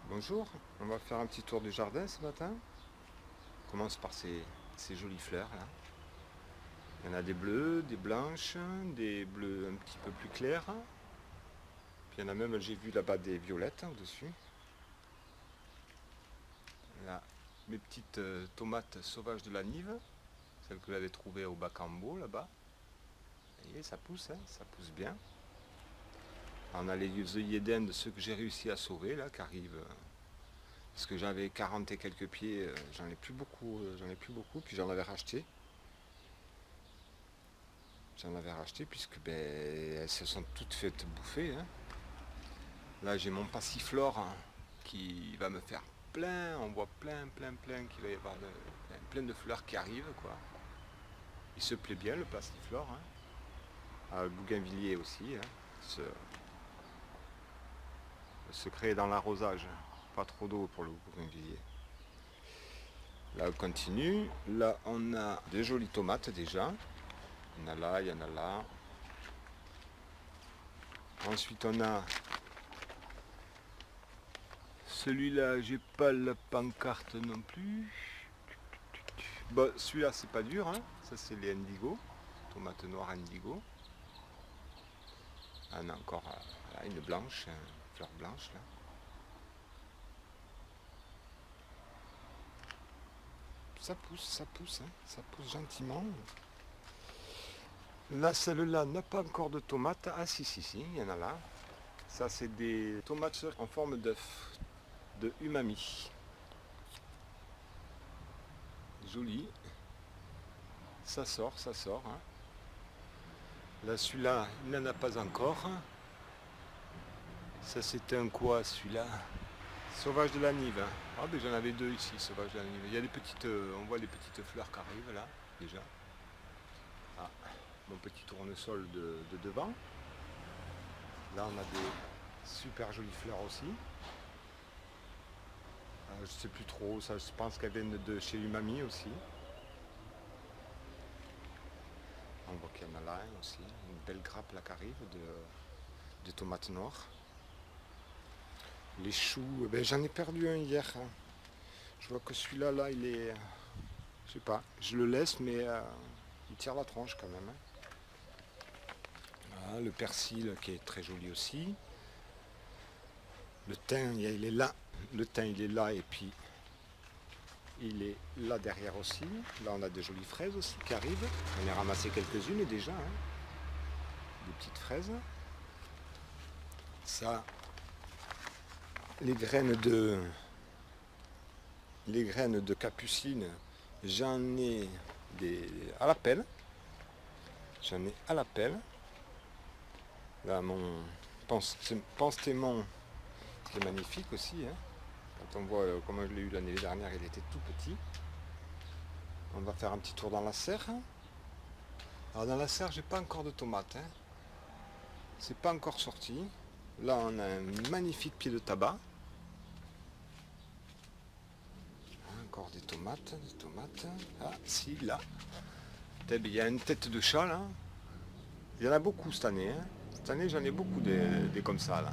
Bonjour, on va faire un petit tour du jardin ce matin. On commence par ces jolies fleurs là. Il y en a des bleues, des blanches, des bleus un petit peu plus clairs. Puis il y en a même, j'ai vu là-bas des violettes au-dessus. Là, mes petites tomates sauvages de la Nive, celles que j'avais trouvées au bac en beau là-bas. Vous voyez, ça pousse, hein, ça pousse bien. On a les œillets d'Inde, ceux que j'ai réussi à sauver là, qui arrivent. Parce que j'avais 40 et quelques pieds, j'en ai plus beaucoup, puis j'en avais racheté. J'en avais racheté puisque elles se sont toutes faites bouffer, hein. Là j'ai mon passiflore, hein, qui va me faire plein, on voit plein qu'il va y avoir plein de fleurs qui arrivent quoi. Il se plaît bien le passiflore, hein. Ah, le bougainvillier aussi, hein. Le secret est dans l'arrosage, pas trop d'eau pour le bougainvillier. Là on continue, là on a des jolies tomates déjà. Il y en a là, il y en a là. Ensuite on a celui-là, j'ai pas la pancarte non plus. Bon, celui-là c'est pas dur, hein. Ça c'est les indigo, tomates noires indigo. Ah, on a encore là, une blanche, une fleur blanche là. Ça pousse, hein. Ça pousse gentiment. Là, celle-là n'a pas encore de tomates. Ah si, il y en a là. Ça c'est des tomates en forme d'œuf, de umami. Joli. Ça sort, hein. Là, celui-là, il n'en a pas encore. Ça, c'était un quoi, celui-là? Sauvage de la Nive. Ah, ben j'en avais deux ici, sauvage de la Nive. Il y a des petites, on voit les petites fleurs qui arrivent là, déjà. Ah, mon petit tournesol de devant. Là, on a des super jolies fleurs aussi. Je sais plus trop, ça, je pense qu'elles viennent de chez Umami aussi. On voit qu'il y en a là aussi, une belle grappe là qui arrive de tomates noires. Les choux, ben, j'en ai perdu un hier, hein. Je vois que celui-là, là, il est... Je sais pas, je le laisse, mais il tire la tronche quand même, hein. Voilà, le persil qui est très joli aussi. Le thym, il est là. Le thym, il est là, et puis il est là derrière aussi. Là, on a des jolies fraises aussi qui arrivent. On a ramassé quelques-unes déjà, hein. Des petites fraises. Ça, les graines de capucine, j'en ai à la pelle. Là, mon penstémon, c'est magnifique aussi, hein. Quand on voit comment je l'ai eu l'année dernière, il était tout petit. On va faire un petit tour dans la serre. Alors dans la serre, j'ai pas encore de tomates, hein. C'est pas encore sorti. Là, on a un magnifique pied de tabac. Encore des tomates. Ah, si, là. Il y a une tête de chat, là. Il y en a beaucoup cette année, hein. Cette année, j'en ai beaucoup des comme ça, là.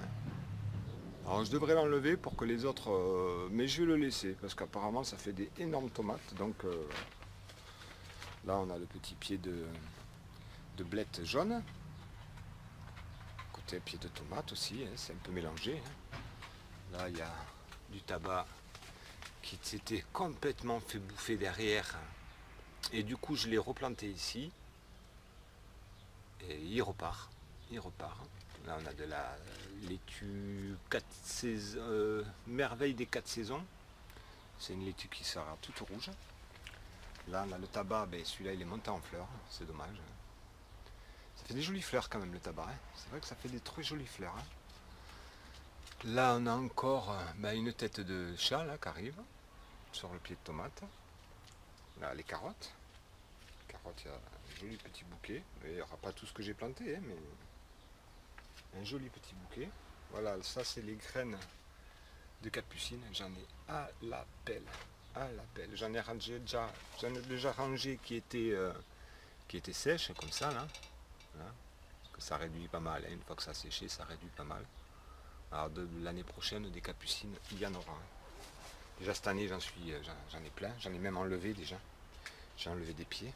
Alors, je devrais l'enlever pour que les autres... mais je vais le laisser, parce qu'apparemment, ça fait des énormes tomates. Donc, là, on a le petit pied de blette jaune. Côté pied de tomate aussi, hein, c'est un peu mélangé, hein. Là, il y a du tabac qui s'était complètement fait bouffer derrière. Et du coup, je l'ai replanté ici. Et il repart. Là, on a de la laitue 4 saisons, merveille des 4 saisons. C'est une laitue qui sera toute rouge. Là, on a le tabac, ben, celui-là, il est monté en fleurs. C'est dommage. Ça fait des jolies fleurs quand même, le tabac, hein. C'est vrai que ça fait des très jolies fleurs, hein. Là, on a encore une tête de chat là, qui arrive sur le pied de tomate. Là, les carottes. Il y a un joli petit bouquet. Il n'y aura pas tout ce que j'ai planté, hein, mais un joli petit bouquet. Voilà, ça c'est les graines de capucine. J'en ai à la pelle. J'en ai déjà rangé qui étaient sèches, comme ça, là. Voilà. Que ça réduit pas mal, hein. Une fois que ça a séché, ça réduit pas mal. Alors de l'année prochaine, des capucines, il y en aura. Déjà cette année, j'en ai plein. J'en ai même enlevé déjà. J'ai enlevé des pieds.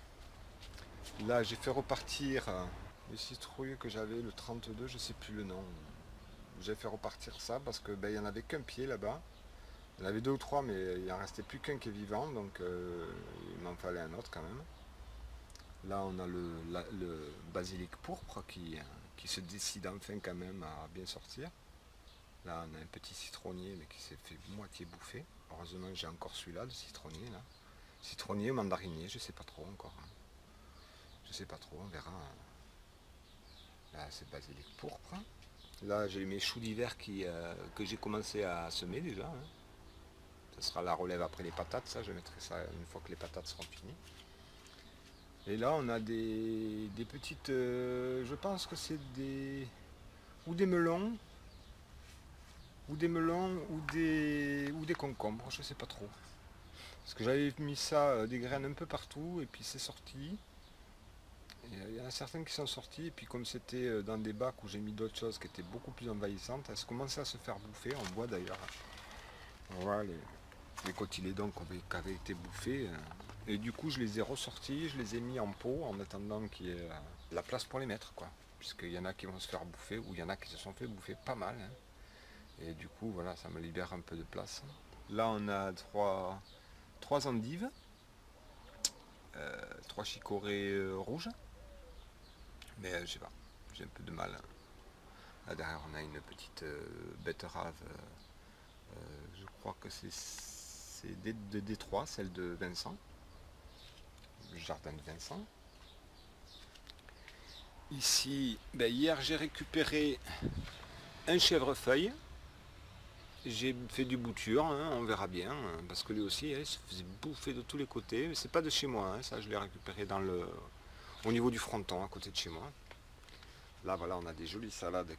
Là, j'ai fait repartir les citrouilles que j'avais, le 32, je sais plus le nom. J'ai fait repartir ça parce que il y en avait qu'un pied là-bas. Il y en avait deux ou trois, mais il en restait plus qu'un qui est vivant, donc il m'en fallait un autre quand même. Là, on a le basilic pourpre qui se décide enfin quand même à bien sortir. Là, on a un petit citronnier, mais qui s'est fait moitié bouffer. Heureusement, j'ai encore celui-là, le citronnier là. Citronnier, mandarinier, je sais pas trop encore. Je sais pas trop, on verra. Là, c'est basilic pourpre. Là, j'ai mes choux d'hiver que j'ai commencé à semer déjà, hein. Ce sera la relève après les patates, ça, je mettrai ça une fois que les patates seront finies. Et là, on a des petites, je pense que c'est des melons, ou des concombres, je sais pas trop. Parce que j'avais mis ça, des graines un peu partout, et puis c'est sorti. Il y en a certaines qui sont sorties, et puis comme c'était dans des bacs où j'ai mis d'autres choses qui étaient beaucoup plus envahissantes, elles commençaient à se faire bouffer. On voit d'ailleurs, on voit les cotylédons qui avaient été bouffés. Et du coup, je les ai ressortis, je les ai mis en pot en attendant qu'il y ait la place pour les mettre, quoi. Puisqu'il y en a qui vont se faire bouffer, ou il y en a qui se sont fait bouffer pas mal, hein. Et du coup, voilà, ça me libère un peu de place. Là, on a trois endives, trois chicorées rouges. Mais je sais pas, j'ai un peu de mal. Là derrière, on a une petite betterave. Je crois que c'est de Détroit, celle de Vincent. Le jardin de Vincent. Ici, hier j'ai récupéré un chèvrefeuille. J'ai fait du bouture, hein, on verra bien, hein, parce que lui aussi, il se faisait bouffer de tous les côtés. Mais c'est pas de chez moi, hein, ça je l'ai récupéré au niveau du fronton, à côté de chez moi. Là voilà, on a des jolies salades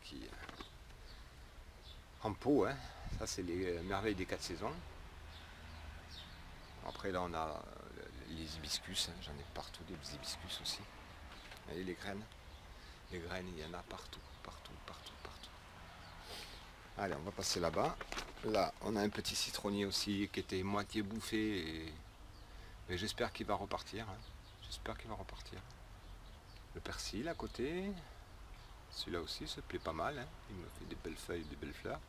en pot, hein. Ça c'est les merveilles des 4 saisons. Après là on a les hibiscus, hein. J'en ai partout des hibiscus aussi. Et les graines. Les graines, il y en a partout, partout, partout, partout. Allez, on va passer là-bas. Là, on a un petit citronnier aussi qui était moitié bouffé. Mais j'espère qu'il va repartir, hein. J'espère qu'il va repartir. Le persil à côté. Celui-là aussi se plaît pas mal, hein. Il me fait des belles feuilles, des belles fleurs.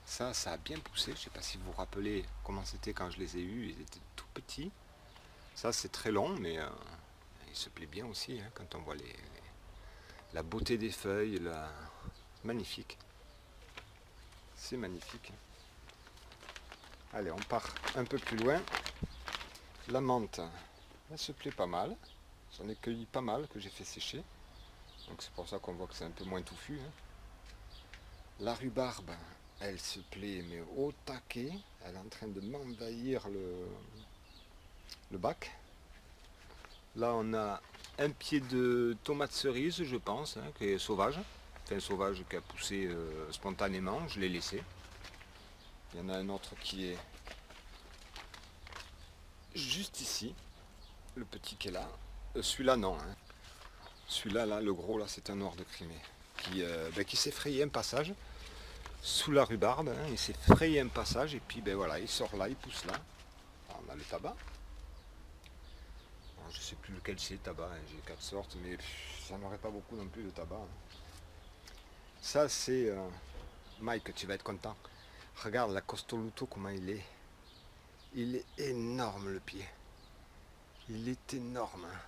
Ça a bien poussé. Je ne sais pas si vous vous rappelez comment c'était quand je les ai eus. Ils étaient tout petits. Ça, c'est très long, mais il se plaît bien aussi, hein, quand on voit la beauté des feuilles. Magnifique. C'est magnifique. Allez, on part un peu plus loin. La menthe, elle se plaît pas mal. J'en ai cueilli pas mal que j'ai fait sécher. Donc c'est pour ça qu'on voit que c'est un peu moins touffu, hein. La rhubarbe, elle se plaît mais au taquet. Elle est en train de m'envahir le bac. Là on a un pied de tomate cerise, je pense, hein, qui est sauvage. Enfin sauvage, qui a poussé spontanément, je l'ai laissé. Il y en a un autre qui est juste ici. Le petit qui est là. Celui-là non, hein. Celui-là, là, le gros, là, c'est un noir de Crimée qui s'est frayé un passage sous la rhubarbe, hein. Il s'est frayé un passage et puis voilà, il sort là, il pousse là. Alors, on a le tabac. Alors, je ne sais plus lequel c'est, tabac, hein. J'ai 4 sortes, mais ça n'aurait pas beaucoup non plus de tabac, hein. Ça, c'est Mike, tu vas être content. Regarde la Costoluto, comment il est. Il est énorme le pied. Il est énorme, hein.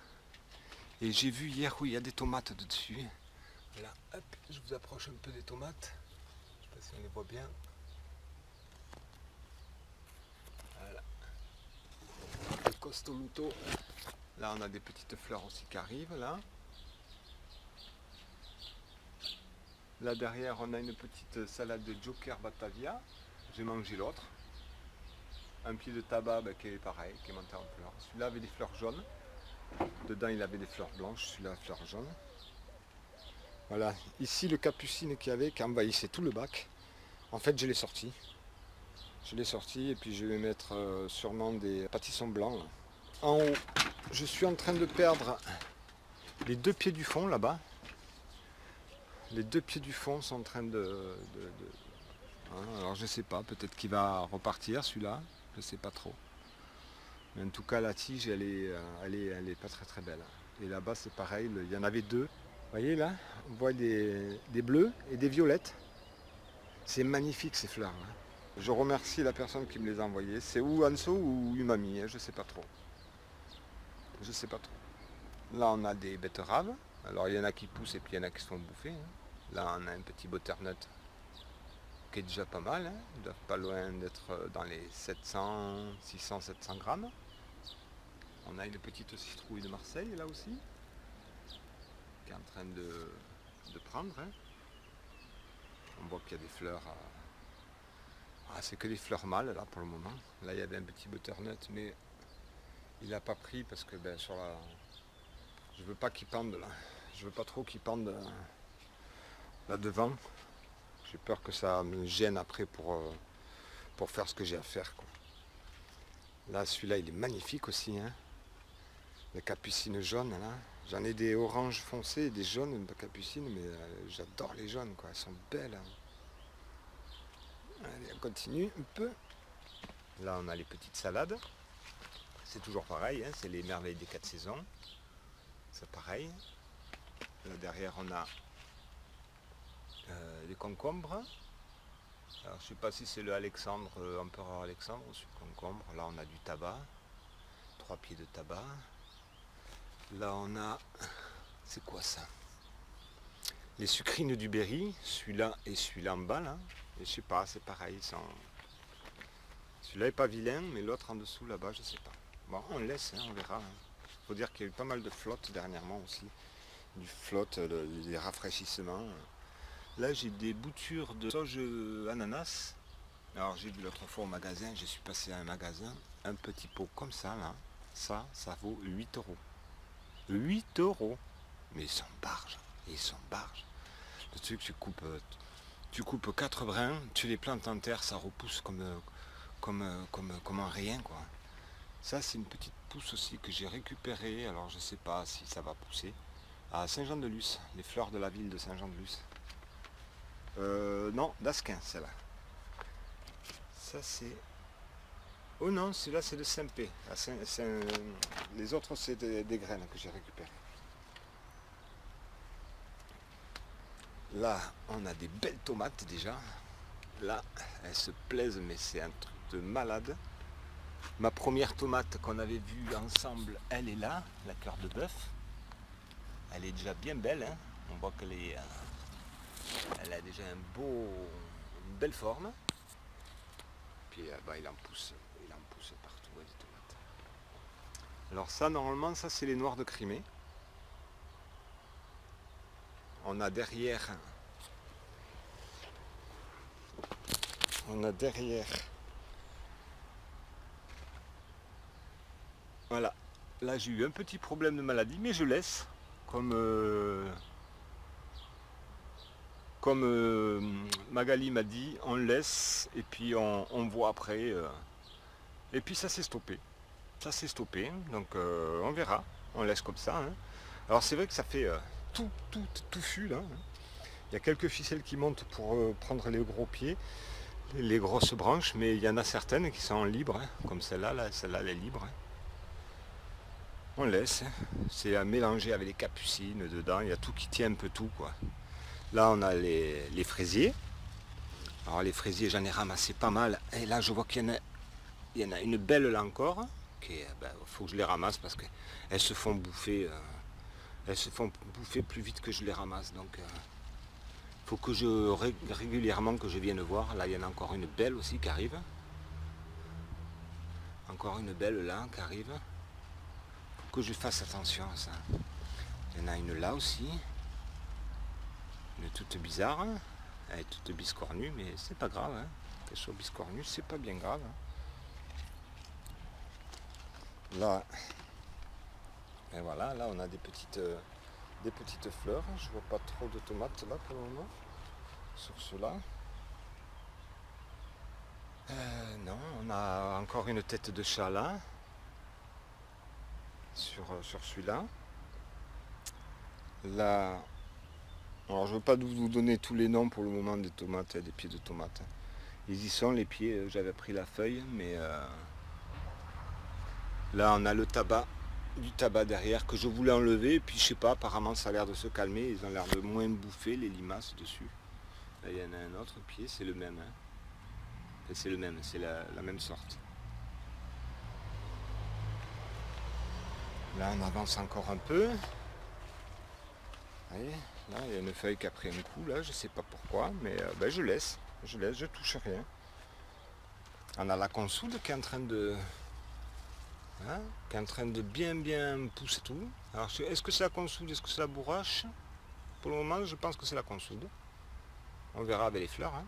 Et j'ai vu hier où il y a des tomates dessus. Voilà, hop, je vous approche un peu des tomates. Je ne sais pas si on les voit bien. Voilà. Le Costoluto. Là, on a des petites fleurs aussi qui arrivent, là. Là, derrière, on a une petite salade de Joker Batavia. J'ai mangé l'autre. Un pied de tabac qui est pareil, qui est monté en fleurs. Celui-là avait des fleurs jaunes. Dedans, il avait des fleurs blanches. Celui-là, fleurs jaunes. Voilà. Ici, le capucine qu'il y avait, qui envahissait tout le bac. En fait, je l'ai sorti. Je l'ai sorti et puis je vais mettre sûrement des pâtissons blancs, là. En haut, je suis en train de perdre les 2 pieds du fond là-bas. les deux pieds du fond sont en train hein, alors je sais pas, peut-être qu'il va repartir celui-là, je sais pas trop. Mais en tout cas la tige elle est pas très très belle. Et là-bas c'est pareil, il y en avait deux. Vous voyez là, on voit des bleus et des violettes. C'est magnifique ces fleurs là. Je remercie la personne qui me les a envoyées. C'est ou Anso ou Umami, hein, je sais pas trop. Je sais pas trop. Là on a des betteraves. Alors il y en a qui poussent et puis il y en a qui se font bouffer, hein. Là on a un petit butternut qui est déjà pas mal, hein. Ils doivent pas loin d'être dans les 600-700 grammes. On a une petite citrouille de Marseille là aussi, qui est en train de prendre, hein. On voit qu'il y a des fleurs. Ah, c'est que des fleurs mâles là pour le moment. Là il y avait un petit butternut mais il n'a pas pris parce que sur la. Je veux pas qu'il pende là. Je veux pas trop qu'il pende là devant. J'ai peur que ça me gêne après pour faire ce que j'ai à faire, quoi. Là celui-là il est magnifique aussi, hein. Les capucines jaunes là. J'en ai des oranges foncés et des jaunes de capucines, mais j'adore les jaunes, quoi. Elles sont belles, hein. Allez, on continue un peu. Là on a les petites salades. C'est toujours pareil, hein, c'est les merveilles des 4 saisons. C'est pareil. Là derrière on a des concombres. Alors je ne sais pas si c'est le Alexandre, empereur Alexandre ou ce concombre. Là on a du tabac. 3 pieds de tabac. Là on a. C'est quoi ça? Les sucrines du Berry, celui-là et celui-là en bas là. Et je sais pas, c'est pareil. Celui-là est pas vilain, mais l'autre en dessous là-bas, je sais pas. Bon, on laisse, hein, on verra, hein. Faut dire qu'il y a eu pas mal de flotte dernièrement aussi. Du flotte, des rafraîchissements. Là j'ai des boutures de sauge ananas. Alors j'ai vu l'autre fois au magasin, je suis passé à un magasin, un petit pot comme ça là, ça vaut 8 euros. 8 euros. Mais ils sont barges, ils sont barges. Le truc tu coupes 4 brins, tu les plantes en terre, ça repousse comme un rien, quoi. Ça c'est une petite pousse aussi que j'ai récupérée, alors je sais pas si ça va pousser. À Saint-Jean-de-Luz, les fleurs de la ville de Saint-Jean-de-Luz. Non, d'Asquin, celle-là. Ça c'est. Oh non, celui-là c'est de Saint-Pé. Les autres c'est des graines que j'ai récupérées. Là, on a des belles tomates déjà. Là, elles se plaisent, mais c'est un truc de malade. Ma première tomate qu'on avait vue ensemble, elle est là, la cœur de bœuf. Elle est déjà bien belle, hein. On voit elle a déjà une belle forme. Puis il en pousse partout, ouais, des tomates. Alors ça, normalement, ça c'est les noirs de Crimée. On a derrière. Voilà. Là j'ai eu un petit problème de maladie, mais je laisse. Comme Magali m'a dit, on laisse et puis on voit après. Et puis ça s'est stoppé. Ça s'est stoppé, donc on verra. On laisse comme ça, hein. Alors c'est vrai que ça fait tout touffu là, hein. Il y a quelques ficelles qui montent pour prendre les gros pieds, les grosses branches, mais il y en a certaines qui sont libres, hein, comme celle-là, celle-là elle est libre, hein. On laisse, hein. C'est à mélanger avec les capucines dedans, il y a tout qui tient un peu tout, quoi. Là on a les fraisiers. Alors les fraisiers j'en ai ramassé pas mal. Et là je vois qu'il y en a une belle là encore. Il faut que je les ramasse parce qu'elles se font bouffer. Elles se font bouffer plus vite que je les ramasse. Donc faut que régulièrement que je vienne voir. Là il y en a encore une belle aussi qui arrive. Encore une belle là qui arrive. Faut que je fasse attention à ça. Il y en a une là aussi. Une toute bizarre. Elle est toute biscornue, mais c'est pas grave, hein. Qu'elle soit biscornue, c'est pas bien grave, hein. Là, et voilà, là on a des petites fleurs. Je vois pas trop de tomates là pour le moment. Sur ceux-là. Non, on a encore une tête de chat là. Sur celui-là. Là, Alors je ne veux pas vous donner tous les noms pour le moment des tomates et des pieds de tomates. Ils y sont les pieds, j'avais pris la feuille, mais là on a le tabac, du tabac derrière que je voulais enlever, et puis je sais pas, apparemment ça a l'air de se calmer, ils ont l'air de moins bouffer les limaces dessus. Là il y en a un autre pied, c'est le même. Hein. Enfin, c'est le même, c'est la même sorte. Là on avance encore un peu. Vous voyez, là il y a une feuille qui a pris un coup, là je sais pas pourquoi, mais ben, je touche rien. On a la consoude qui est en train de, hein, qui est en train de bien pousser tout. Alors est-ce que c'est la consoude, est-ce que c'est la bourrache? Pour le moment je pense que c'est la consoude. On verra avec les fleurs. Hein.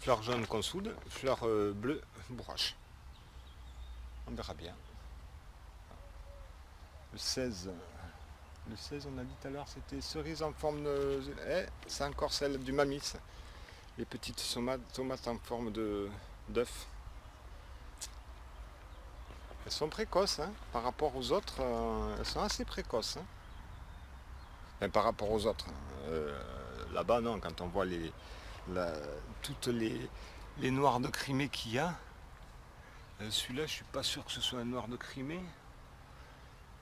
Fleurs jaunes consoude, fleurs bleues bourrache. On verra bien. Le 16, on a dit tout à l'heure, c'était cerise en forme de... c'est encore celle du mamis. Les petites tomates en forme d'œuf. Elles sont précoces, hein, par rapport aux autres, elles sont assez précoces. Hein. Enfin, par rapport aux autres. Là-bas, non, quand on voit toutes les noirs de Crimée qu'il y a, celui-là, je suis pas sûr que ce soit un noir de Crimée.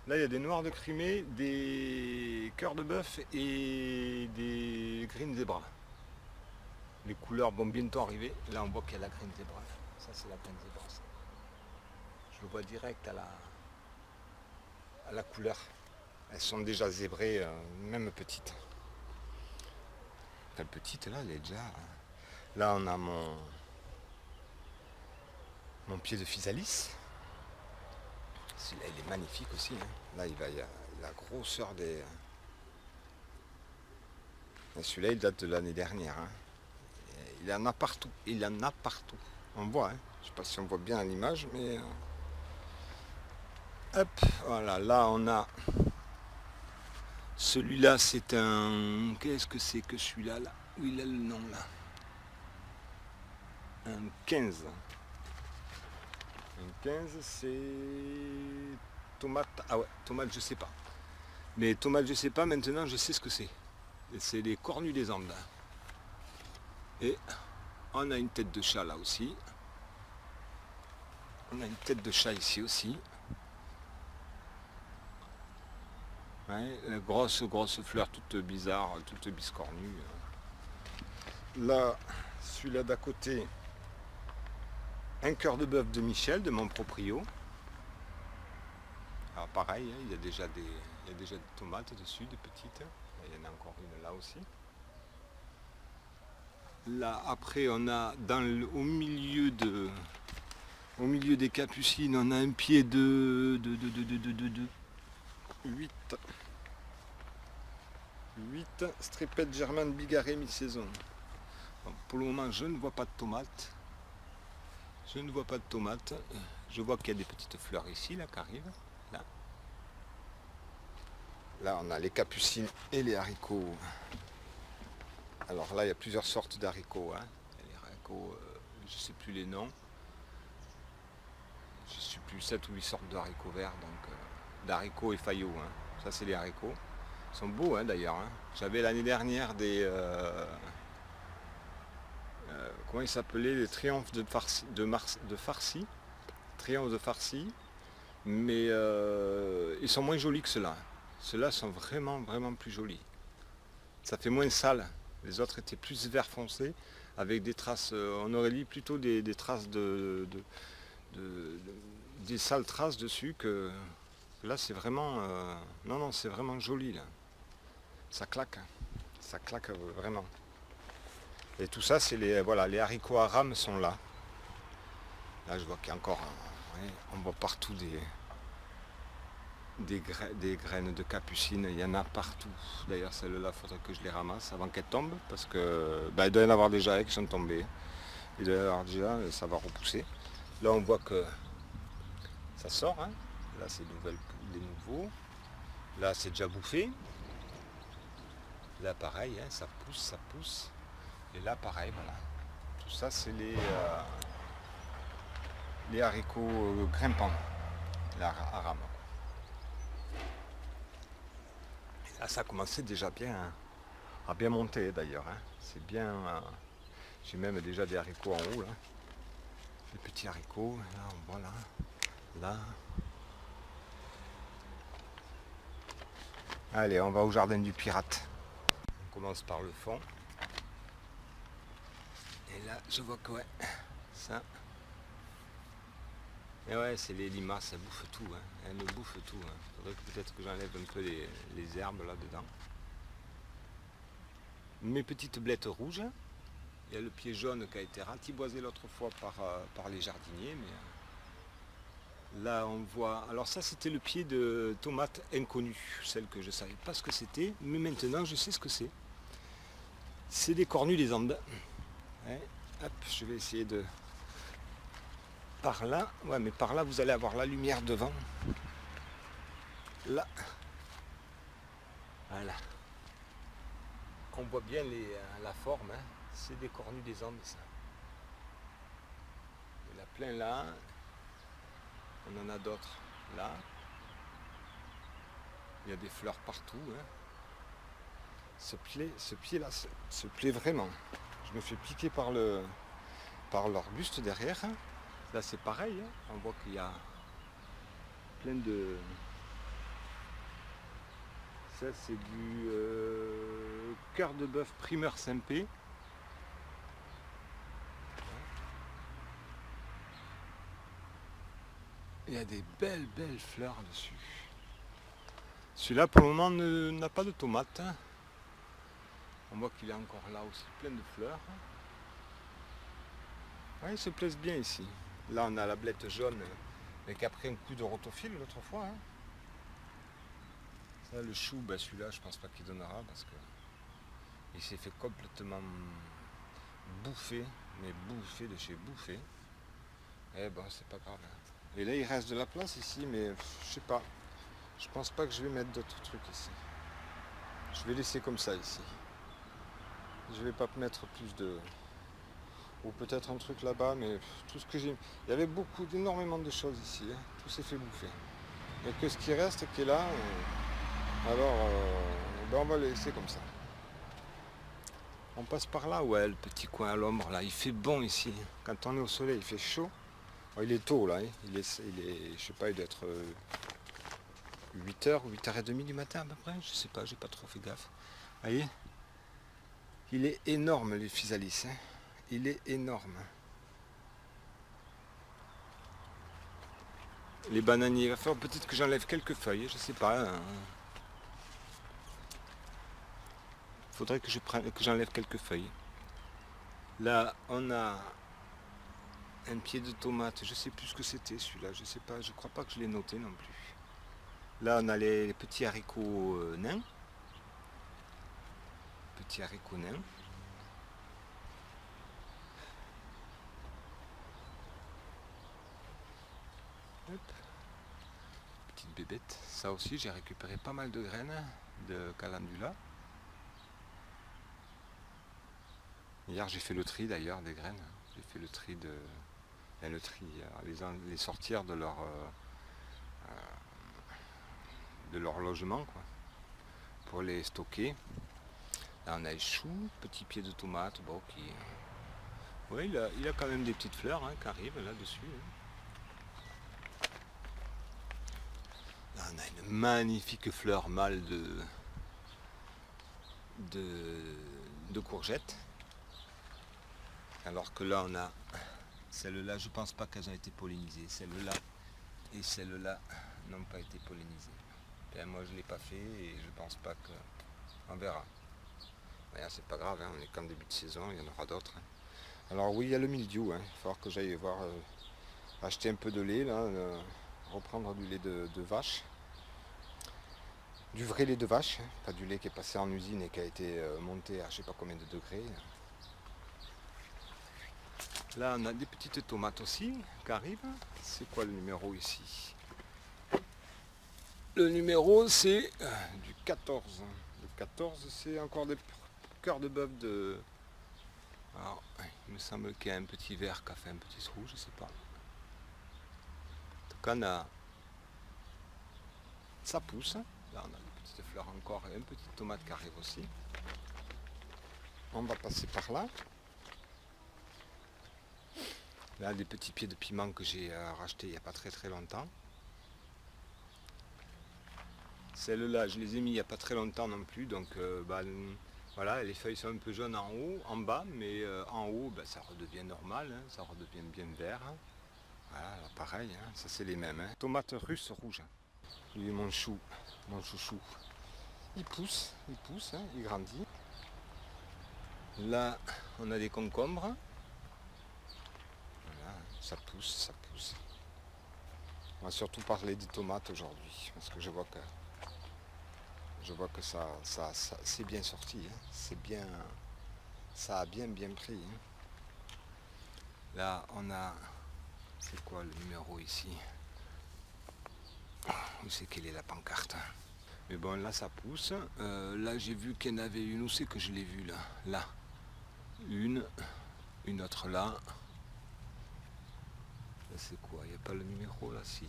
Là, il y a des noirs de Crimée, des cœurs de bœuf et des green zebra. Les couleurs vont bientôt arriver. Là, on voit qu'il y a la green zebra. Ça, c'est la green zebra. Ça. Je le vois direct à la couleur. Elles sont déjà zébrées, même petites. Enfin, petite, là, elle est déjà... Là, on a mon pied de physalis. Celui-là, il est magnifique aussi. Hein. Là, il y a la grosseur des... Et celui-là, il date de l'année dernière. Hein. Il en a partout. Il en a partout. On voit, hein. Je ne sais pas si on voit bien à l'image, mais... Hop, voilà, là, on a... Celui-là, c'est un... Qu'est-ce que c'est que celui-là, là? Où il a le nom, là? Un 15. Un 15, c'est... Tomate... Ah ouais, tomate, je sais pas. Mais tomate, je sais pas, maintenant, je sais ce que c'est. C'est les cornus des Andes. Et on a une tête de chat, là aussi. On a une tête de chat ici aussi. Ouais, grosse fleur, toute bizarre, toute biscornue. Là, celui-là d'à côté, un cœur de bœuf de Michel, de mon proprio. Alors pareil, hein, il y a déjà des tomates dessus, des petites. Il y en a encore une là aussi. Là, après, on a au milieu des capucines, on a un pied de 8 stripette germane bigarrée mi-saison. Bon, pour le moment, je ne vois pas de tomates. Je ne vois pas de tomates. Je vois qu'il y a des petites fleurs ici, là, qui arrivent. Là, on a les capucines et les haricots. Alors là, il y a plusieurs sortes d'haricots. Hein. Les haricots, je ne sais plus les noms. Je ne sais plus 7 ou 8 sortes de haricots verts. Donc, d'haricots et faillots. Hein. Ça, c'est les haricots. Ils sont beaux, hein, d'ailleurs. Hein. J'avais l'année dernière des... comment ils s'appelaient? Les triomphes de farci. Triomphes de farci. Mais ils sont moins jolis que ceux-là. Ceux-là sont vraiment plus jolis. Ça fait moins sale. Les autres étaient plus vert foncé, avec des traces, on aurait dit plutôt des traces des sales traces dessus que là c'est vraiment, non c'est vraiment joli là. Ça claque vraiment. Et tout ça c'est les haricots à rames sont là. Là je vois qu'il y a encore, ouais, on voit partout des graines de capucine, il y en a partout. D'ailleurs celle-là, il faudrait que je les ramasse avant qu'elles tombent, parce que il doit y en avoir déjà qui sont tombées. Il doit y en avoir déjà, ça va repousser. Là on voit que ça sort, hein. Là c'est des nouveaux. Là c'est déjà bouffé. Là pareil, hein, ça pousse. Et là pareil, voilà. Tout ça c'est les haricots grimpants, la rame. Là, ça commençait déjà bien. Hein. a bien monté d'ailleurs. Hein. C'est bien. J'ai même déjà des haricots en haut là. Des petits haricots. Là on voit là. Là. Allez, on va au jardin du pirate. On commence par le fond. Et là, je vois que ouais, ça. Et ouais, c'est les limaces, ça bouffe tout. Hein. Elles me bouffent tout. Hein. Faudrait peut-être que j'enlève un peu les herbes là-dedans. Mes petites blettes rouges. Il y a le pied jaune qui a été ratiboisé l'autre fois par les jardiniers. Mais là, on voit... Alors ça, c'était le pied de tomate inconnue. Celle que je ne savais pas ce que c'était. Mais maintenant, je sais ce que c'est. C'est des cornues des Andes. Ouais. Hop, je vais essayer de... Par là, ouais, mais par là, vous allez avoir la lumière devant. Là. Voilà. On voit bien la forme. Hein. C'est des cornues des Andes, ça. Il y en a plein là. On en a d'autres là. Il y a des fleurs partout. Hein. Ce pied-là se plaît vraiment. Je me fais piquer par l'arbuste derrière. Là, c'est pareil. Hein. On voit qu'il y a plein de... Ça, c'est du cœur de bœuf primeur Saint-Pé. Il y a des belles fleurs dessus. Celui-là, pour le moment, n'a pas de tomates. On voit qu'il est encore là aussi, plein de fleurs. Ouais, ils se plaisent bien ici. Là, on a la blette jaune, mais qui a pris un coup de rotophile l'autre fois. Hein. Ça, le chou, ben celui-là, je pense pas qu'il donnera parce que il s'est fait complètement bouffer, mais bouffer de chez bouffer. Eh ben, c'est pas grave. Hein. Et là, il reste de la place ici, mais je sais pas. Je pense pas que je vais mettre d'autres trucs ici. Je vais laisser comme ça ici. Je vais pas mettre plus de... Ou peut-être un truc là-bas, mais tout ce que j'ai... Il y avait énormément de choses ici. Hein. Tout s'est fait bouffer. Et que ce qui reste, qui est là, alors ben on va le laisser comme ça. On passe par là, ouais, le petit coin à l'ombre, là. Il fait bon ici. Quand on est au soleil, il fait chaud. Oh, il est tôt, là. Hein. Il est, je sais pas, il doit être 8h ou 8h30 du matin à peu près. Je sais pas, j'ai pas trop fait gaffe. Vous voyez? Il est énorme, le physalis. Hein. Il est énorme. Les bananiers, il va falloir peut-être que j'enlève quelques feuilles, je sais pas. Hein. Faudrait que j'enlève quelques feuilles. Là, on a un pied de tomate, je sais plus ce que c'était celui-là, je sais pas, je crois pas que je l'ai noté non plus. Là, on a les petits haricots nains. Petits haricots nains. Hop. Petite bébête. Ça aussi, j'ai récupéré pas mal de graines de calendula. Hier, j'ai fait le tri d'ailleurs des graines. J'ai fait le tri les sortir de leur logement, quoi, pour les stocker. Là, on a les choux, petits pieds de tomate, bon, qui... Oui, il a quand même des petites fleurs hein, qui arrivent là-dessus. Hein. Là, on a une magnifique fleur mâle de courgettes. Alors que là, on a celle-là, je pense pas qu'elles ont été pollinisées. Celle-là et celle-là n'ont pas été pollinisées. Bien, moi, je ne l'ai pas fait et je pense pas que... On verra. C'est pas grave, hein, on est qu'en début de saison, il y en aura d'autres. Hein. Alors oui, il y a le mildiou, hein. Il va falloir que j'aille voir, acheter un peu de lait, là, reprendre du lait de vache. Du vrai lait de vache, hein, pas du lait qui est passé en usine et qui a été monté à je sais pas combien de degrés. Là, on a des petites tomates aussi qui arrivent. C'est quoi le numéro ici? Le numéro, c'est du 14. Le 14, c'est encore des cœurs de bœuf de... Alors, il me semble qu'il y a un petit vert qui a fait un petit trou, je sais pas. En tout cas, on a... ça pousse. Là, on a des petites fleurs encore et une petite tomate qui arrive aussi. On va passer par là. Là, des petits pieds de piment que j'ai rachetés il n'y a pas très longtemps. Celles-là, je les ai mis il n'y a pas très longtemps non plus. Donc voilà, les feuilles sont un peu jaunes en haut, en bas, mais en haut, ça redevient normal, hein, ça redevient bien vert. Hein. Voilà, alors pareil, hein, ça c'est les mêmes. Hein. Tomates russes rouges. Lui, mon chouchou. Il pousse, hein, il grandit. Là, on a des concombres. Voilà, ça pousse. On va surtout parler des tomates aujourd'hui, parce que je vois que ça c'est bien sorti. Hein. C'est bien, ça a bien pris. Hein. Là, on a, c'est quoi le numéro ici? Où c'est quelle est la pancarte? Mais bon, là ça pousse. Là j'ai vu qu'il y en avait une, où c'est que je l'ai vue là? Là. Une autre là. Là c'est quoi? Il n'y a pas le numéro là, si.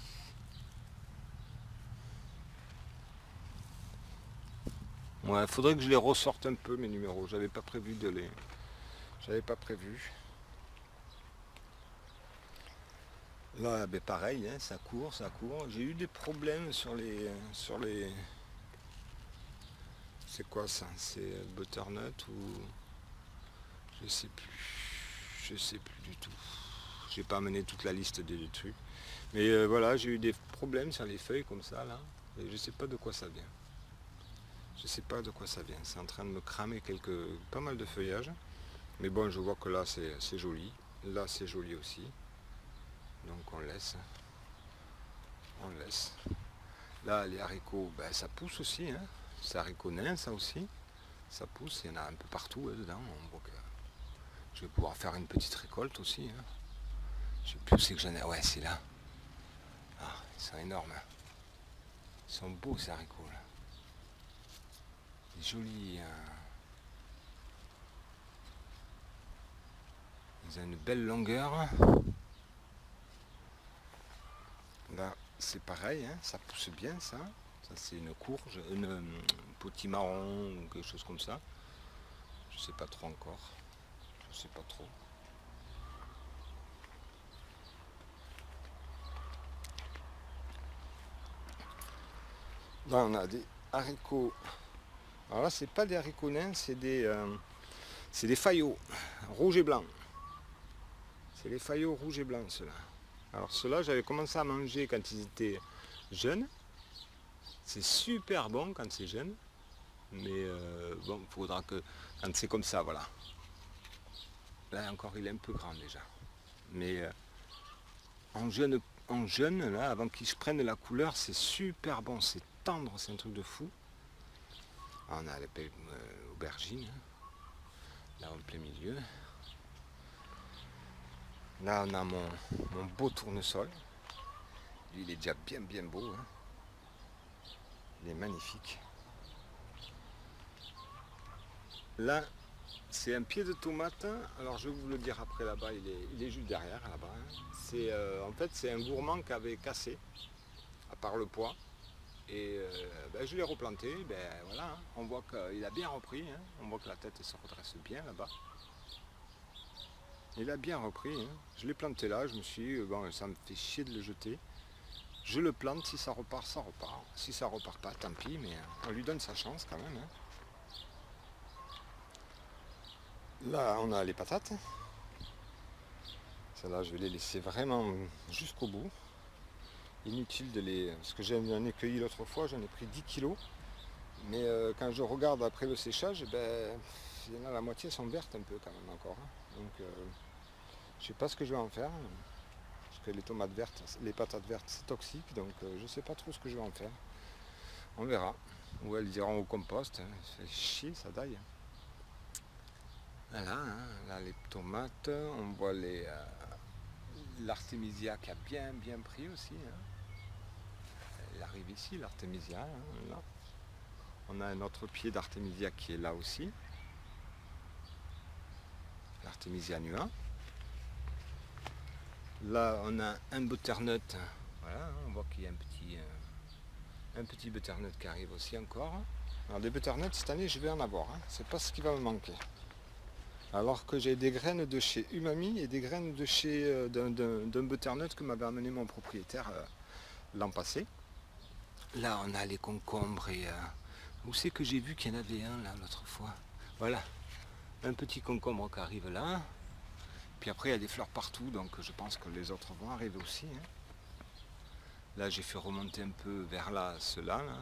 Ouais, il faudrait que je les ressorte un peu mes numéros. J'avais pas prévu de les. J'avais pas prévu. Là, pareil, hein, ça court. J'ai eu des problèmes sur les. C'est quoi ça? C'est butternut ou. Je sais plus du tout. J'ai pas amené toute la liste des trucs. Mais voilà, j'ai eu des problèmes sur les feuilles comme ça là. Et je sais pas de quoi ça vient. C'est en train de me cramer pas mal de feuillage. Mais bon, je vois que là c'est joli. Là c'est joli aussi. Donc on laisse. Là les haricots, ça pousse aussi. Hein. C'est haricots nains ça aussi. Ça pousse, il y en a un peu partout dedans. On voit que je vais pouvoir faire une petite récolte aussi. Hein. Je sais plus où c'est que j'en ai. Ouais, c'est là. Ah, ils sont énormes. Hein. Ils sont beaux ces haricots là. Jolis. Ils ont une belle longueur. Là, c'est pareil, hein, ça pousse bien ça. Ça c'est une courge, un potimarron ou quelque chose comme ça. Je sais pas trop encore. Je sais pas trop. Là on a des haricots. Alors là c'est pas des haricots nains, c'est des faillots rouges et blancs. C'est les faillots rouges et blancs ceux-là. Alors ceux-là j'avais commencé à manger quand ils étaient jeunes. C'est super bon quand c'est jeune. Mais bon, il faudra que quand c'est comme ça, voilà. Là encore il est un peu grand déjà. Mais en jeune, là, avant qu'il se prenne la couleur, c'est super bon, c'est tendre, c'est un truc de fou. Ah, on a les belles aubergines, hein, là en plein milieu. Là on a mon beau tournesol. Lui il est déjà bien beau. Hein. Il est magnifique. Là, c'est un pied de tomate. Alors je vais vous le dire après là-bas, il est juste derrière là-bas. Hein. En fait c'est un gourmand qui avait cassé, à part le poids. Et je l'ai replanté, voilà, hein. On voit qu'il a bien repris, hein. On voit que la tête se redresse bien là-bas. Il a bien repris, hein. Je l'ai planté là, je me suis dit, bon ça me fait chier de le jeter. Je le plante, si ça repart, ça repart. Si ça repart pas, tant pis, mais on lui donne sa chance quand même. Hein. Là, on a les patates. Celles-là, je vais les laisser vraiment jusqu'au bout. Inutile de les... Parce que j'en ai cueilli l'autre fois, j'en ai pris 10 kilos. Mais quand je regarde après le séchage, il y en a la moitié sont vertes un peu quand même encore. Hein. Donc, je sais pas ce que je vais en faire. Parce que les tomates vertes, les patates vertes, c'est toxique. Donc, je sais pas trop ce que je vais en faire. On verra. Ou elles iront au compost. Hein. Ça fait chier, ça daille. Voilà, hein, là les tomates, on voit l'artémisia qui a bien pris aussi. Hein. Elle arrive ici, l'artémisia. Hein, là. On a un autre pied d'artémisia qui est là aussi. L'artémisia nua. Là, on a un butternut. Voilà, hein, on voit qu'il y a un petit butternut qui arrive aussi encore. Alors des butternuts, cette année, je vais en avoir. Hein. C'est pas ce qui va me manquer. Alors que j'ai des graines de chez Umami et des graines de chez d'un butternut que m'avait amené mon propriétaire l'an passé. Là on a les concombres et où c'est que j'ai vu qu'il y en avait un là l'autre fois. Voilà, un petit concombre qui arrive là. Puis après il y a des fleurs partout, donc je pense que les autres vont arriver aussi, hein. Là j'ai fait remonter un peu vers là ceux-là. Là.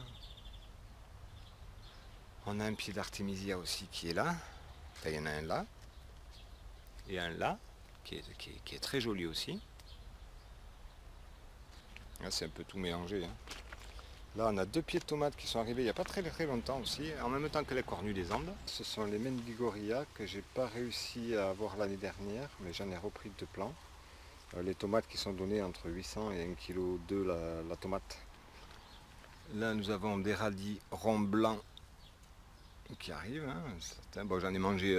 On a un pied d'artémisia aussi qui est là. Enfin, il y en a un là. Et un là, qui est très joli aussi. Là c'est un peu tout mélangé, hein. Là on a 2 pieds de tomates qui sont arrivés il n'y a pas très très longtemps aussi, en même temps que les cornues des Andes. Ce sont les Mendigoria que j'ai pas réussi à avoir l'année dernière, mais j'en ai repris 2 plants. Les tomates qui sont données entre 800 et 1,2 kg la tomate. Là nous avons des radis ronds blancs qui arrivent, hein. Certains, bon, j'en ai mangé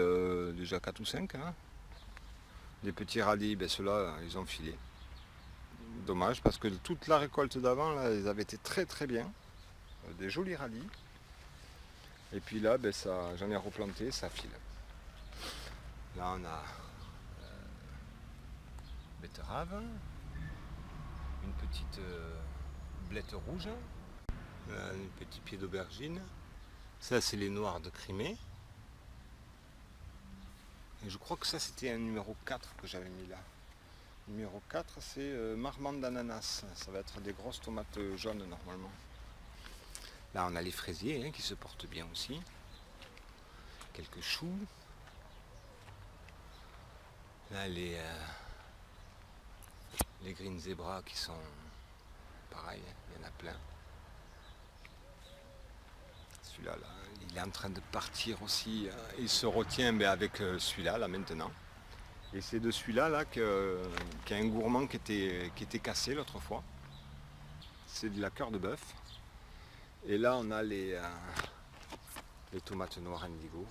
déjà 4 ou 5. Hein. Les petits radis, ben ceux-là ils ont filé. Dommage parce que toute la récolte d'avant, là, ils avaient été très très bien. Des jolis radis. Et puis là, ben, ça, j'en ai replanté, ça file. Là, on a betterave, une petite blette rouge, un petit pied d'aubergine. Ça, c'est les noirs de Crimée. Et je crois que ça, c'était un numéro 4 que j'avais mis là. Numéro 4, c'est marmande d'ananas. Ça va être des grosses tomates jaunes normalement. Là, on a les fraisiers hein, qui se portent bien aussi. Quelques choux. Là, les green zebras qui sont pareil, il y en a plein. Celui-là, là, il est en train de partir aussi. Il se retient mais avec celui-là, là, maintenant. Et c'est de celui-là là, qu'il y a un gourmand qui était cassé l'autre fois. C'est de la cœur de bœuf. Et là, on a les tomates noires indigo.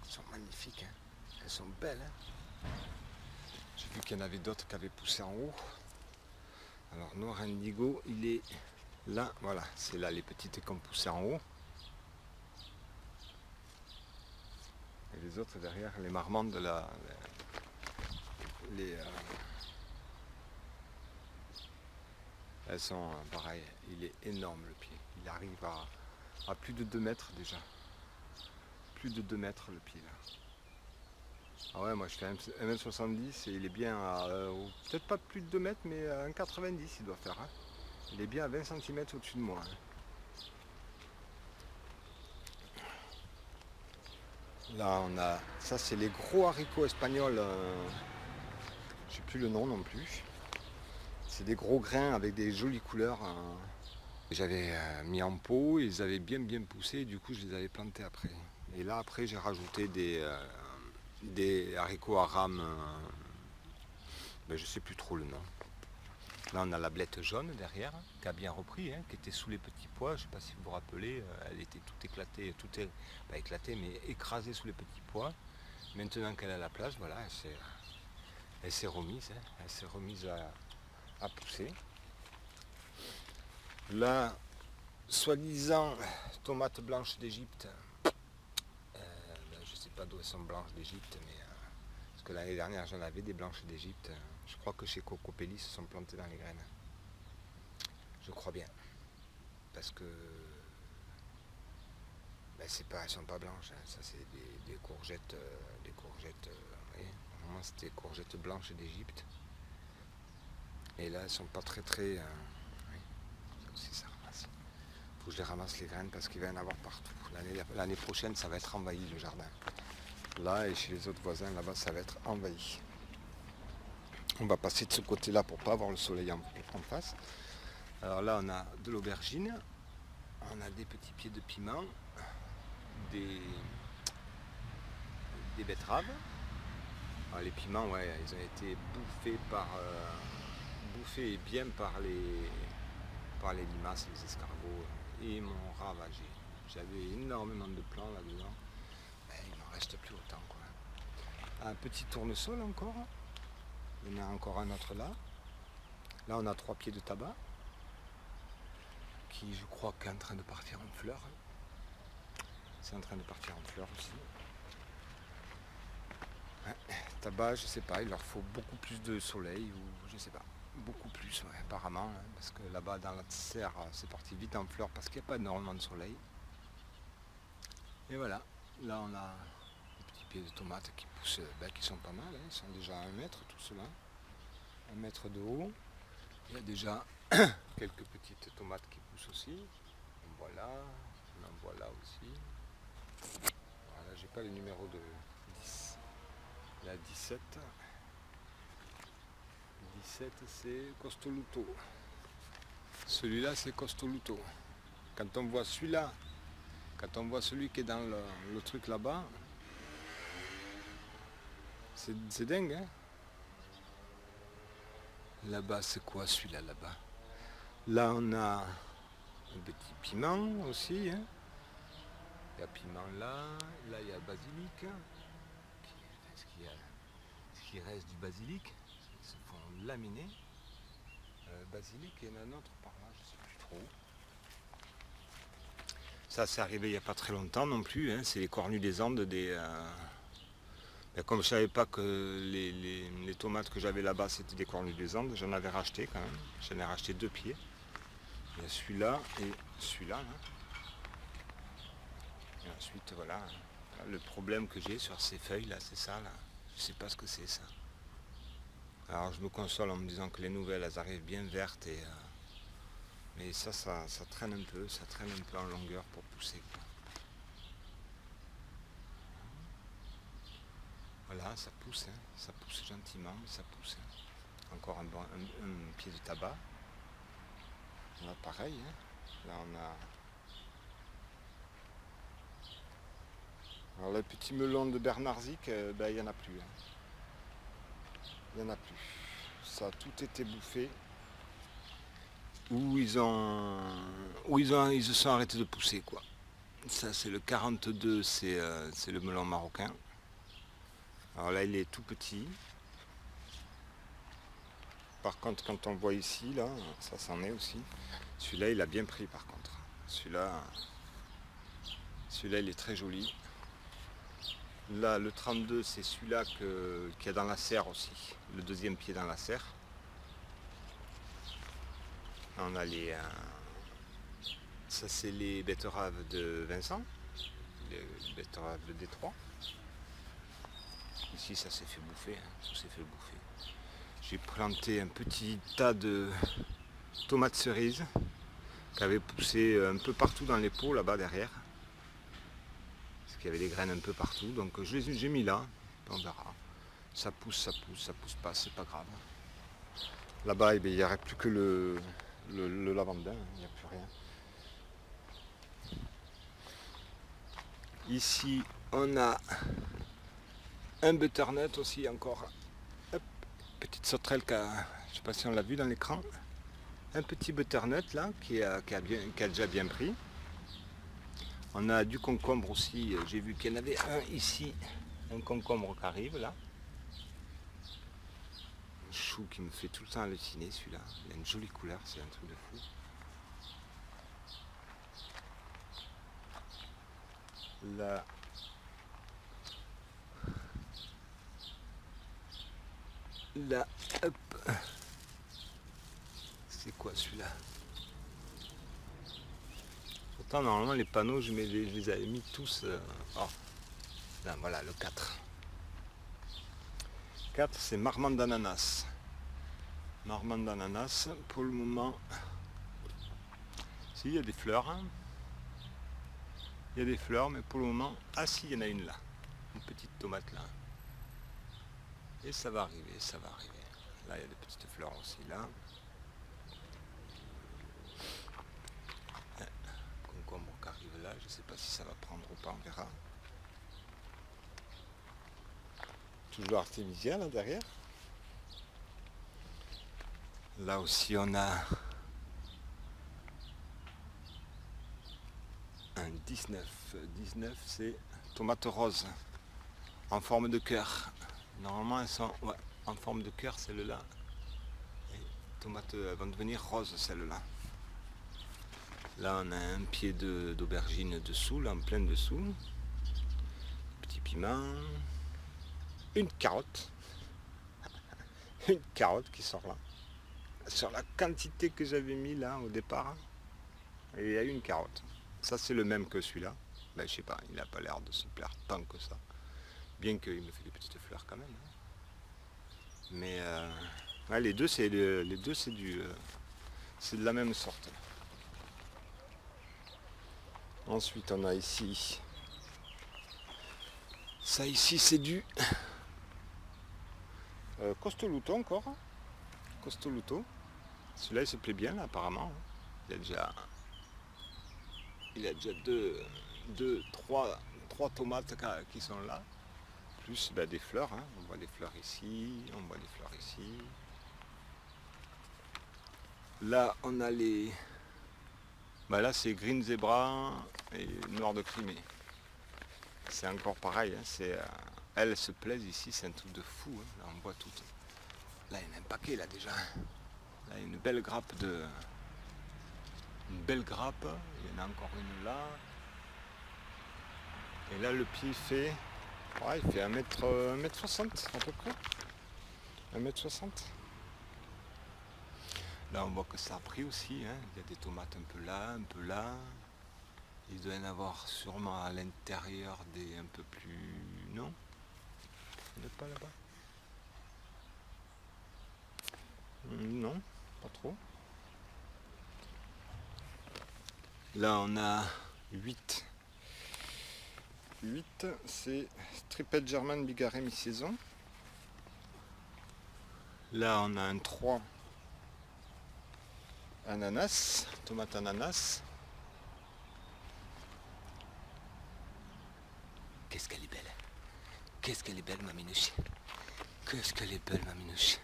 Elles sont magnifiques. Hein. Elles sont belles. Hein. J'ai vu qu'il y en avait d'autres qui avaient poussé en haut. Alors, noir indigo, il est là. Voilà, c'est là les petites qui ont poussé en haut. Et les autres derrière, les marmandes, elles sont pareil. Il est énorme le pied. Il arrive à plus de 2 mètres déjà. Plus de 2 mètres le pied là. Ah ouais, moi je fais 1m70 et il est bien à peut-être pas plus de 2 mètres, mais à 1,90 il doit faire. Hein. Il est bien à 20 cm au-dessus de moi. Hein. Là on a. Ça c'est les gros haricots espagnols. Je sais plus le nom non plus. C'est des gros grains avec des jolies couleurs. J'avais mis en pot, ils avaient bien poussé, du coup je les avais plantés après. Et là après j'ai rajouté des haricots à rame, ben, je sais plus trop le nom. Là on a la blette jaune derrière, qui a bien repris, hein, qui était sous les petits pois, je ne sais pas si vous vous rappelez, elle était toute éclatée, pas éclatée mais écrasée sous les petits pois. Maintenant qu'elle a la place, voilà, elle s'est remise, hein, elle s'est remise à pousser. Là, soi-disant tomates blanches d'Égypte, je ne sais pas d'où elles sont blanches d'Égypte, mais parce que l'année dernière j'en avais des blanches d'Égypte. Je crois que chez Cocopelli se sont plantées dans les graines. Je crois bien. Parce que ben, elles ne sont pas blanches. Hein. Ça c'est des courgettes. Oui, normalement c'était des courgettes blanches d'Égypte. Et là elles sont pas très. Oui, ça aussi ça ramasse. Faut que je les ramasse les graines parce qu'il va y en avoir partout. L'année prochaine ça va être envahi le jardin. Là et chez les autres voisins là-bas ça va être envahi. On va passer de ce côté-là pour pas avoir le soleil en face. Alors là on a de l'aubergine, on a des petits pieds de piment, des betteraves. Alors les piments ouais ils ont été bouffés bien par les limaces, les escargots et ils m'ont ravagé. J'avais énormément de plants là-dedans. Ben, il m'en reste plus autant quoi. Un petit tournesol encore. Il y en a encore un autre là. Là on a 3 pieds de tabac. Qui je crois qu'est en train de partir en fleurs. C'est en train de partir en fleurs aussi. tabac, je sais pas, il leur faut beaucoup plus de soleil ou je sais pas. Beaucoup plus, ouais, apparemment, hein, parce que là-bas dans la serre, c'est parti vite en fleurs parce qu'il n'y a pas énormément de soleil. Et voilà, là on a des petits pieds de tomates qui poussent, qui sont pas mal, hein, ils sont déjà à 1 mètre tout cela, 1 mètre de haut. Il y a déjà quelques petites tomates qui poussent aussi. En voilà, on en voit là aussi. Voilà, j'ai pas le numéro de 10. Il y a 17. 17 c'est Costoluto. Celui-là c'est Costoluto. Quand on voit celui-là, quand on voit celui qui est dans le truc là-bas, c'est dingue, hein. Là-bas c'est quoi celui-là là-bas? Là on a un petit piment aussi, hein. Il y a piment là, là il y a basilic. Est-ce qu'il reste du basilic? Ils se font laminer. Basilic, et il y en a un autre par là, je ne sais plus trop. Ça c'est arrivé il n'y a pas très longtemps non plus, hein. C'est les cornus des Andes comme je ne savais pas que les tomates que j'avais là-bas c'était des cornus des Andes, j'en avais racheté quand même. J'en ai racheté 2 pieds. Il y a celui-là et celui-là. Et ensuite voilà. Le problème que j'ai sur ces feuilles là, c'est ça là. Je ne sais pas ce que c'est ça. Alors je me console en me disant que les nouvelles elles arrivent bien vertes mais ça traîne un peu, ça traîne un peu en longueur pour pousser, quoi. Voilà, ça pousse, hein. Ça pousse gentiment, mais ça pousse, hein. Encore un pied de tabac. Là pareil, hein. Là on a. Alors le petit melon de Bernardzic, il n'y en a plus, hein. Il n'y en a plus. Ça a tout été bouffé. Où ils se sont arrêtés de pousser, quoi. Ça c'est le 42, c'est le melon marocain. Alors là il est tout petit. Par contre quand on voit ici, là, ça s'en est aussi. Celui-là il a bien pris par contre. Celui-là il est très joli. Là le 32 c'est celui-là qu'il y a dans la serre aussi. Le deuxième pied dans la serre. On a ça c'est les betteraves de Vincent, les betteraves de Détroit. Ici ça s'est fait bouffer, hein, tout s'est fait bouffer. J'ai planté un petit tas de tomates cerises qui avaient poussé un peu partout dans les pots là-bas derrière. Parce qu'il y avait des graines un peu partout, donc j'ai mis là, on verra. Ça pousse pas, c'est pas grave. Là-bas il n'y aurait plus que le lavandin, il n'y a plus rien. Ici on a un butternut aussi encore. Hop, petite sauterelle je ne sais pas si on l'a vu dans l'écran. Un petit butternut là qui a déjà bien pris. On a du concombre aussi, j'ai vu qu'il y en avait un ici, un concombre qui arrive là. Un chou qui me fait tout le temps halluciner celui-là. Il a une jolie couleur, c'est un truc de fou. Là, hop. C'est quoi celui-là? Pourtant normalement les panneaux je les avais mis tous. Là, voilà le 4. 4 c'est marmande d'ananas. Marmande d'ananas, pour le moment. Si, il y a des fleurs. Hein. Il y a des fleurs, mais pour le moment. Ah si, il y en a une là. Une petite tomate là. Et ça va arriver, ça va arriver. Là, il y a des petites fleurs aussi là. Concombre qui arrive là, je ne sais pas si ça va prendre ou pas, on verra. Toujours artémisia là derrière. Là aussi on a un 19. 19 c'est tomate rose en forme de cœur. Normalement elles sont en forme de cœur celles-là. Les tomates vont devenir roses celles-là. Là on a un pied d'aubergine dessous, là en plein dessous. Petit piment. Une carotte. une carotte qui sort là. Sur la quantité que j'avais mis là au départ, et il y a une carotte. Ça c'est le même que celui-là. Ben, je sais pas, il n'a pas l'air de se plaire tant que ça. Bien qu'il me fait des petites fleurs quand même. Hein. Mais ouais, les deux c'est c'est de la même sorte. Ensuite on a ici. Ça ici c'est du Costoluto encore. Costoluto. Celui-là il se plaît bien là apparemment. Il a déjà trois tomates qui sont là. Plus ben, des fleurs. Hein. On voit des fleurs ici. On voit des fleurs ici. Là on a les. Ben, là c'est Green Zebra et Noir de Crimée. C'est encore pareil. Hein. Elles se plaisent ici. C'est un truc de fou. Hein. Là on voit tout. Là il y en a un paquet là déjà. Là il y a une belle grappe de. Une belle grappe. Il y en a encore une là. Et là le pied fait. Ouais, il fait 1m60 à peu près. 1m60. Là on voit que ça a pris aussi. Hein. Il y a des tomates un peu là, un peu là. Il doit y en avoir sûrement à l'intérieur des un peu plus. Non? Il n'y en a pas là-bas? Non, pas trop. Là on a 8. 8, c'est Striped German Bigarré mi-saison. Là on a un 3 ananas, tomate ananas. Qu'est-ce qu'elle est belle. Qu'est-ce qu'elle est belle ma minouche. Qu'est-ce qu'elle est belle ma minouche.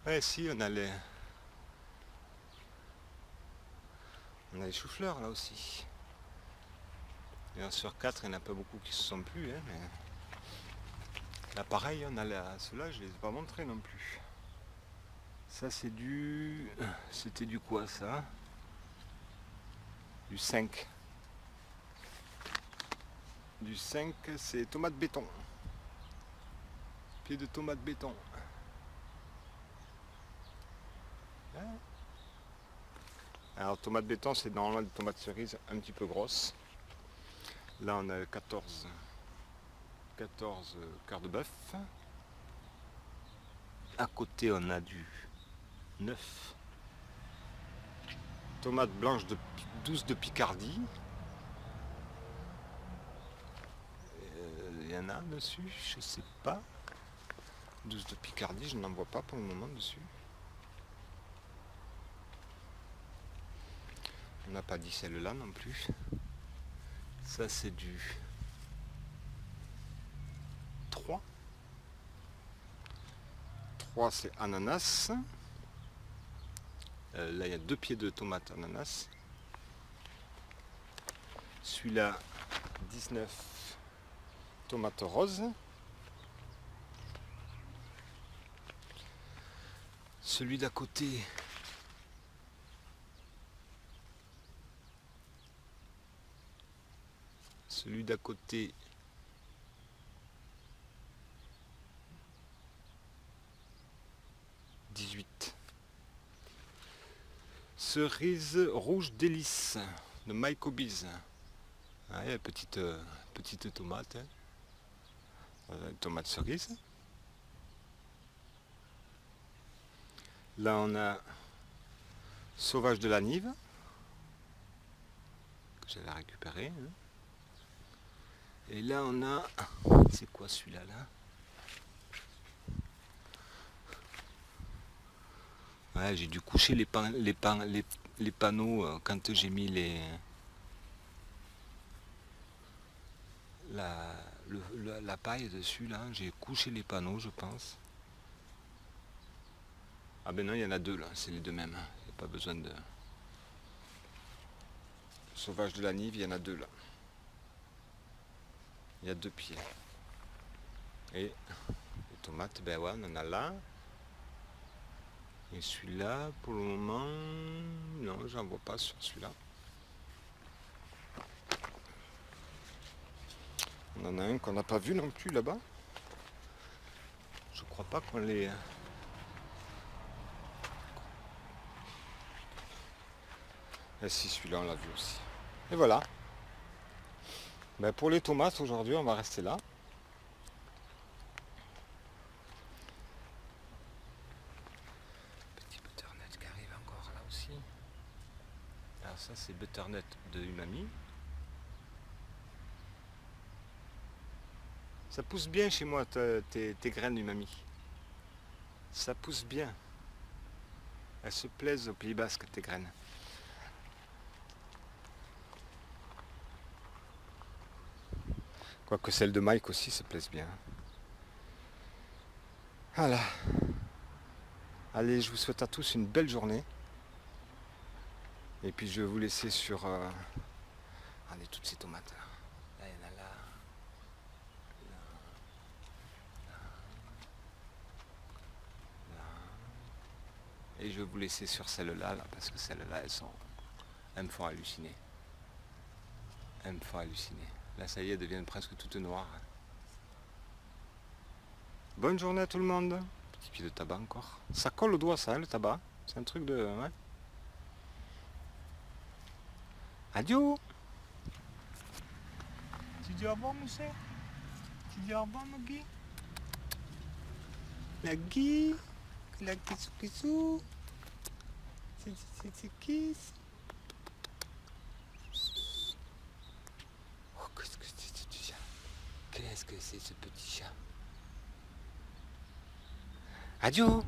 Ouais si on a les choux-fleurs là aussi. Et sur 4 il n'y en a pas beaucoup qui se sont plus. Hein, mais... Là pareil, on a ceux-là je ne les ai pas montrés non plus. Ça c'est du. C'était du quoi ça? Du 5. Du 5 c'est tomate béton. Pied de tomate béton. Hein? Alors tomate béton c'est normalement des tomates cerises un petit peu grosses. Là on a 14 quarts de bœuf. À côté on a du 9 tomates blanches douces de Picardie. Il y en a dessus, je sais pas. 12 de Picardie, je n'en vois pas pour le moment dessus. On n'a pas dit celle-là non plus. Ça c'est du 3. 3 c'est ananas. Là il y a 2 pieds de tomates ananas. Celui-là 19 tomates roses. Celui d'à côté Celui d'à côté, « 18. Cerise rouge délice de Myco Biz. Ouais, petite tomate. Hein. Tomate cerise. Là on a Sauvage de la Nive. Que j'avais récupéré. Hein. Et là on a. C'est quoi celui-là là? Ouais, j'ai dû coucher les panneaux quand j'ai mis la paille dessus là. J'ai couché les panneaux je pense. Ah ben non, il y en a deux là, c'est les deux mêmes. Il n'y a pas besoin de. Sauvage de la Nive, il y en a deux là. Il y a 2 pieds. Et les tomates, ben ouais, on en a là. Et celui-là, pour le moment, non, j'en vois pas sur celui-là. On en a un qu'on n'a pas vu non plus là-bas. Je crois pas qu'on les. Et si celui-là on l'a vu aussi. Et voilà. Ben, pour les tomates aujourd'hui on va rester là. Petit butternut qui arrive encore là aussi. Alors ça c'est butternut de Umami. Ça pousse bien chez moi tes graines Umami. Ça pousse bien. Elles se plaisent au Pays Basque tes graines. Quoique celles de Mike aussi se plaisent bien. Voilà. Allez, je vous souhaite à tous une belle journée. Et puis je vais vous laisser sur... Regardez toutes ces tomates là. Là, il y en a là. Et je vais vous laisser sur celles-là, là, parce que celles-là, elles me font halluciner. Elles me font halluciner. Là, ça y est, elles deviennent presque toutes noires. Bonne journée à tout le monde. Petit pied de tabac encore. Ça colle au doigt, ça, hein, le tabac. C'est un truc de... Ouais. Adieu. Tu dis au revoir, Moussé? Tu dis au revoir, Maggie? La Guy? La kissou kissou? C'est kiss? Oh, qu'est-ce que c'est ce petit chat? Qu'est-ce que c'est ce petit chat? Adieu.